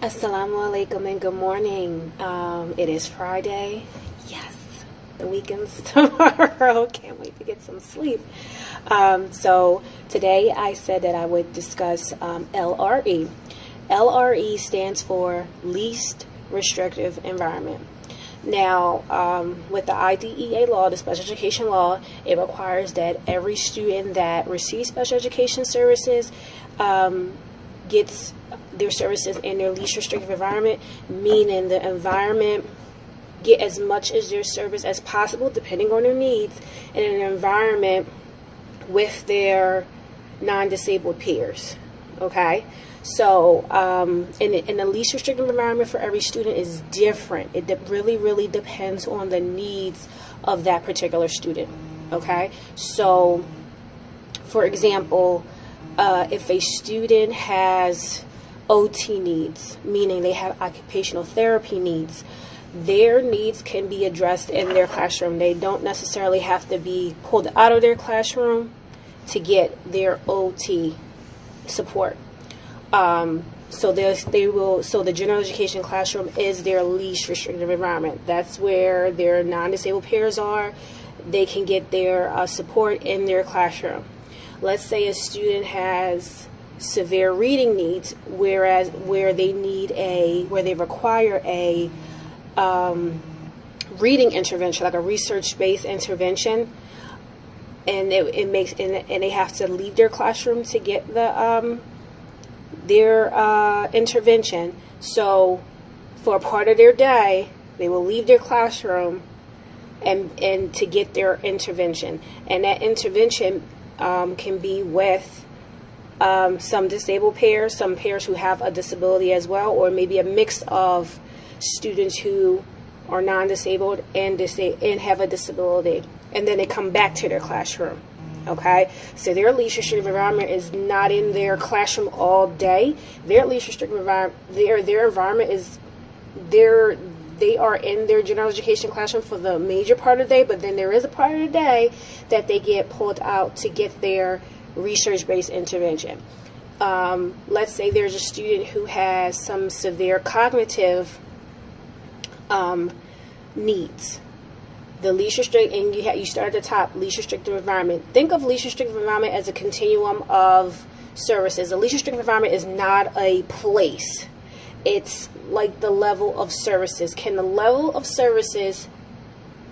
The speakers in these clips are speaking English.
Assalamu alaikum and good morning. It is Friday. Yes, the weekend's tomorrow. Can't wait to get some sleep. So today I said that I would discuss LRE. LRE stands for Least Restrictive Environment. Now, with the IDEA law, the special education law, it requires that every student that receives special education services gets their services in their least restrictive environment, meaning the environment get as much as their service as possible, depending on their needs, in an environment with their non-disabled peers. Okay, so in the least restrictive environment for every student is different. It really depends on the needs of that particular student. Okay, so for example, if a student has OT needs, meaning they have occupational therapy needs, their needs can be addressed in their classroom. They don't necessarily have to be pulled out of their classroom to get their OT support. So the general education classroom is their least restrictive environment. That's where their non-disabled peers are. They can get their support in their classroom. Let's say a student has severe reading needs, where they require a reading intervention, like a research-based intervention, and they have to leave their classroom to get their intervention. So for a part of their day, they will leave their classroom and to get their intervention, and that intervention can be with some disabled peers, some peers who have a disability as well, or maybe a mix of students who are non-disabled and have a disability, and then they come back to their classroom. Okay, so their least restrictive environment is not in their classroom all day. Their least restrictive environment, their environment is they are in their general education classroom for the major part of the day, but then there is a part of the day that they get pulled out to get their research-based intervention. Let's say there's a student who has some severe cognitive needs. The least restrictive, and you start at the top, least restrictive environment. Think of least restrictive environment as a continuum of services. The least restrictive environment is not a place. It's like the level of services. Can the level of services,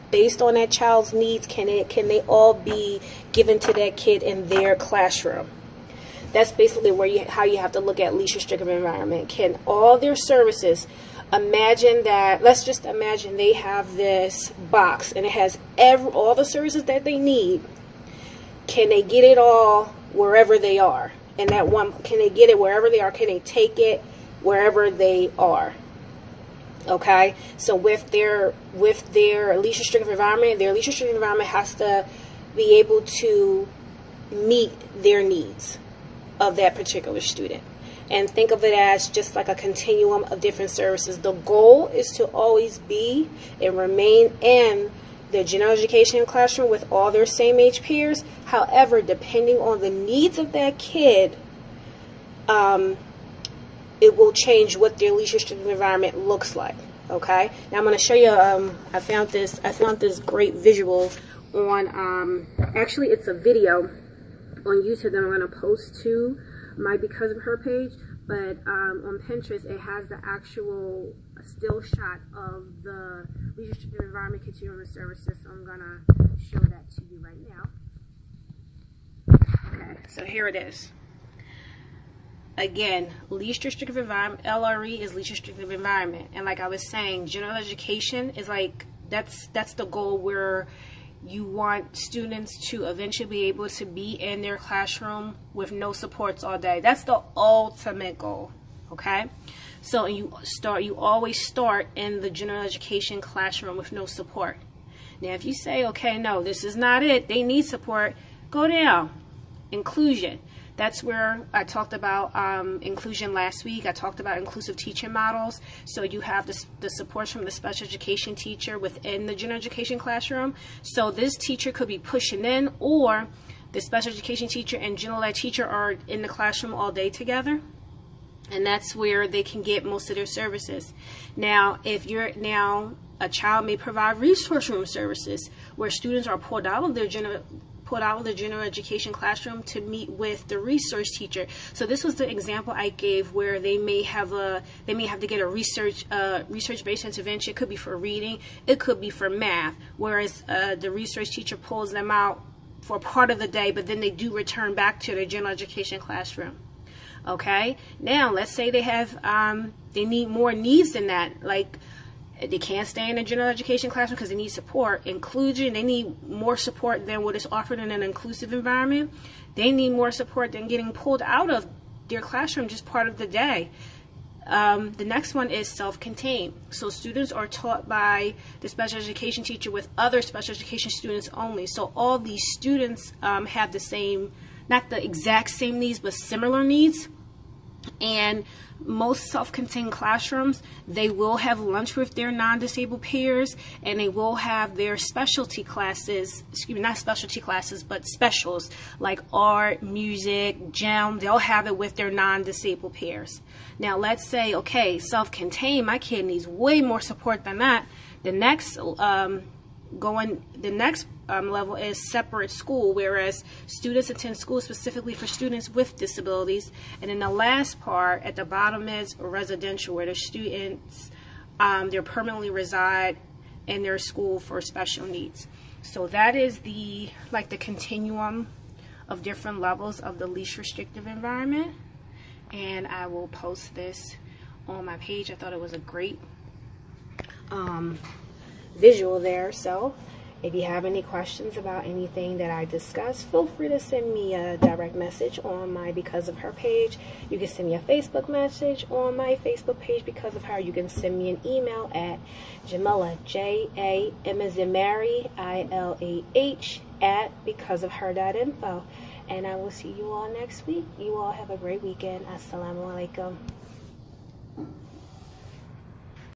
based on that child's needs, can they all be given to that kid in their classroom? That's basically how you have to look at least restrictive environment. Can all their services, let's just imagine they have this box and it has all the services that they need. Can they get it all wherever they are? And can they get it wherever they are? Can they take it wherever they are? Okay, so with their least restrictive environment, their least restrictive environment has to be able to meet their needs of that particular student. And think of it as just like a continuum of different services. The goal is to always be and remain in the general education classroom with all their same age peers. However, depending on the needs of that kid, it will change what their least restrictive environment looks like. Okay, now I'm going to show you. I found this great visual on. Actually, it's a video on YouTube that I'm going to post to my Because of Her page. But on Pinterest, it has the actual still shot of the least restrictive environment continuum of services. So I'm going to show that to you right now. Okay, so here it is. Again, least restrictive environment, LRE is least restrictive environment. And like I was saying, general education is like, that's the goal, where you want students to eventually be able to be in their classroom with no supports all day. That's the ultimate goal, okay? So you always start in the general education classroom with no support. Now, if you say, okay, no, this is not it, they need support, go down. Inclusion. That's where I talked about inclusion last week. I talked about inclusive teaching models. So you have the support from the special education teacher within the general education classroom. So this teacher could be pushing in, or the special education teacher and general ed teacher are in the classroom all day together. and that's where they can get most of their services. Now, a child may provide resource room services where students are pulled out of their general education classroom to meet with the resource teacher. So this was the example I gave where they may have to get a research-based intervention. It could be for reading, it could be for math, whereas the resource teacher pulls them out for part of the day, but then they do return back to their general education classroom. Okay, now let's say they have they need more needs than that, like they can't stay in a general education classroom because they need support. Inclusion, they need more support than what is offered in an inclusive environment. They need more support than getting pulled out of their classroom just part of the day. The next one is self-contained. So students are taught by the special education teacher with other special education students only. So all these students have the same, not the exact same needs, but similar needs. And most self-contained classrooms, they will have lunch with their non-disabled peers, and they will have their specialty classes, not specialty classes, but specials like art, music, gym. They'll have it with their non-disabled peers. Now let's say, okay, self-contained, my kid needs way more support than that. The next level is separate school, whereas students attend school specifically for students with disabilities. And then the last part at the bottom is residential, where the students they permanently reside in their school for special needs. So that is the continuum of different levels of the least restrictive environment. And I will post this on my page. I thought it was a great visual there. So if you have any questions about anything that I discussed, feel free to send me a direct message on my Because of Her page. You can send me a Facebook message on my Facebook page, Because of Her. You can send me an email at Jamila, J-A-M as in Mary, I-L-A-H, at becauseofher.info. And I will see you all next week. You all have a great weekend. Assalamu alaikum.